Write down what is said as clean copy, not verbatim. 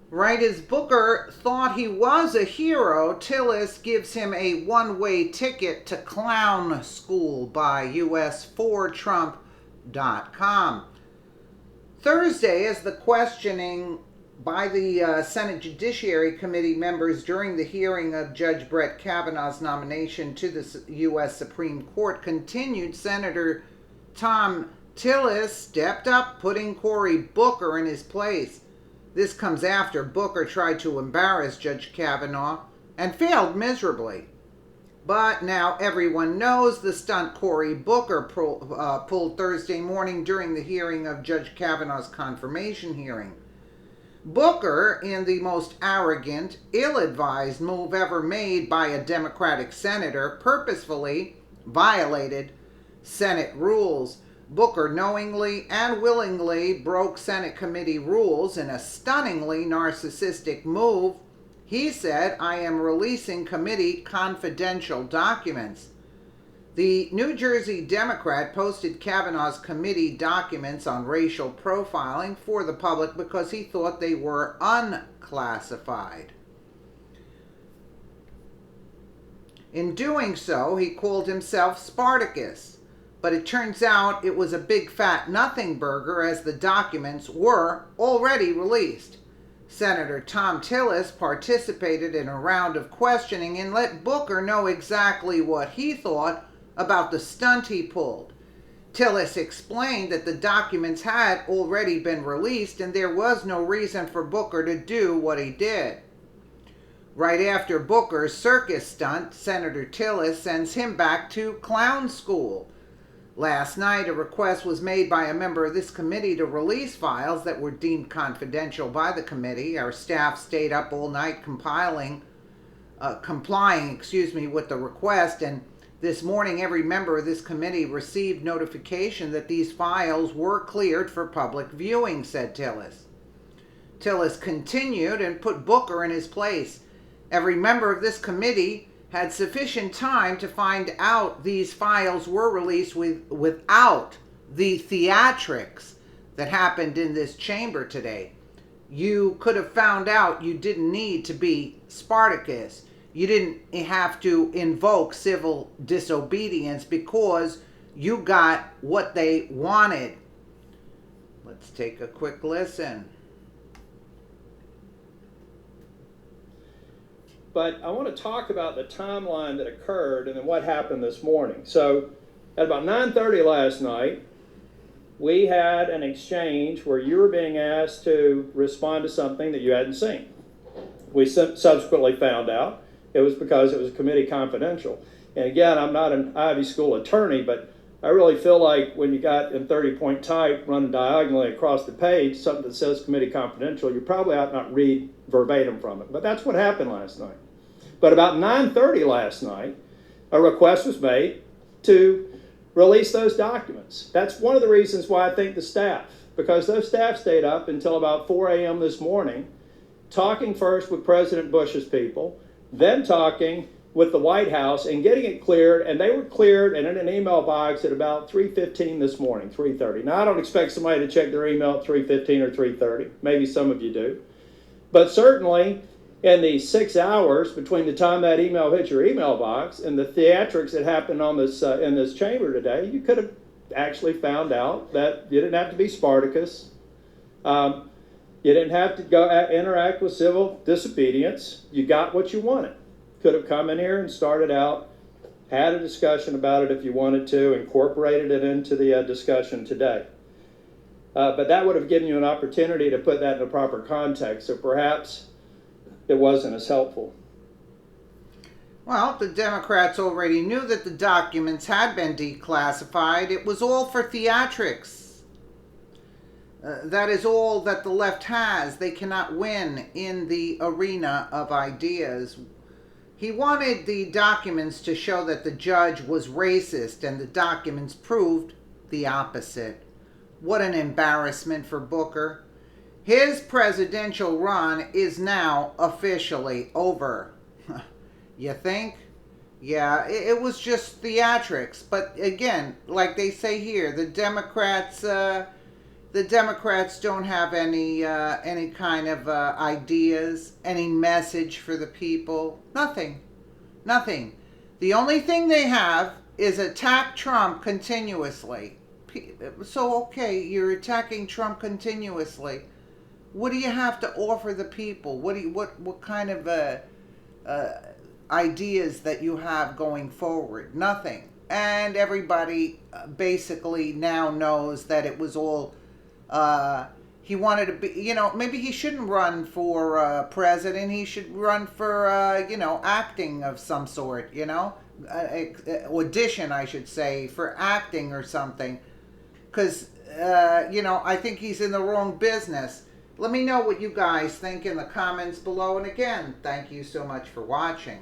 Right as Booker thought he was a hero, Tillis gives him a one-way ticket to clown school by US4Trump.com. Thursday, as the questioning by the Senate Judiciary Committee members during the hearing of Judge Brett Kavanaugh's nomination to the U.S. Supreme Court continued, Senator Tom Tillis stepped up, putting Cory Booker in his place. This comes after Booker tried to embarrass Judge Kavanaugh and failed miserably. But now everyone knows the stunt Cory Booker pulled Thursday morning during the hearing of Judge Kavanaugh's confirmation hearing. Booker, in the most arrogant, ill-advised move ever made by a Democratic senator, purposefully violated Senate rules. Booker knowingly and willingly broke Senate committee rules in a stunningly narcissistic move. He said, "I am releasing committee confidential documents." The New Jersey Democrat posted Kavanaugh's committee documents on racial profiling for the public because he thought they were unclassified. In doing so, he called himself Spartacus. But it turns out it was a big fat nothing burger, as the documents were already released. Senator Tom Tillis participated in a round of questioning and let Booker know exactly what he thought about the stunt he pulled. Tillis explained that the documents had already been released and there was no reason for Booker to do what he did. Right after Booker's circus stunt, Senator Tillis sends him back to clown school. Last night, a request was made by a member of this committee to release files that were deemed confidential by the committee. Our staff stayed up all night complying with the request, and this morning every member of this committee received notification that these files were cleared for public viewing, said Tillis. Tillis continued and put Booker in his place. Every member of this committee had sufficient time to find out these files were released without the theatrics that happened in this chamber today. You could have found out. You didn't need to be Spartacus. You didn't have to invoke civil disobedience because you got what they wanted. Let's take a quick listen. But I want to talk about the timeline that occurred and then what happened this morning. So at about 9:30 last night, we had an exchange where you were being asked to respond to something that you hadn't seen. We subsequently found out it was because it was committee confidential. And again, I'm not an Ivy School attorney, but I really feel like when you got in 30-point type running diagonally across the page, something that says committee confidential, you probably ought not read verbatim from it. But that's what happened last night. But about 9:30 last night, a request was made to release those documents. That's one of the reasons why I think the staff, because those staff stayed up until about 4 a.m. this morning, talking first with President Bush's people, then talking with the White House and getting it cleared, and they were cleared and in an email box at about 3:15 this morning, 3:30. Now, I don't expect somebody to check their email at 3:15 or 3:30. Maybe some of you do. But certainly, in the 6 hours between the time that email hit your email box and the theatrics that happened on this in this chamber today, you could have actually found out that you didn't have to be Spartacus. You didn't have to go interact with civil disobedience. You got what you wanted. Could have come in here and started out, had a discussion about it if you wanted to, incorporated it into the discussion today. But that would have given you an opportunity to put that in the proper context. So perhaps it wasn't as helpful. Well, the Democrats already knew that the documents had been declassified. It was all for theatrics. That is all that the left has. They cannot win in the arena of ideas. He wanted the documents to show that the judge was racist, and the documents proved the opposite. What an embarrassment for Booker. His presidential run is now officially over. You think? Yeah, it was just theatrics. But again, like they say here, the Democrats, the Democrats don't have any kind of ideas, any message for the people. Nothing. Nothing. The only thing they have is attack Trump continuously. So, okay, you're attacking Trump continuously. What do you have to offer the people? What kind of ideas that you have going forward? Nothing. And everybody basically now knows that it was all. He wanted to be, maybe he shouldn't run for president. He should run for, acting of some sort, audition, I should say, for acting or something. Because, I think he's in the wrong business. Let me know what you guys think in the comments below. And again, thank you so much for watching.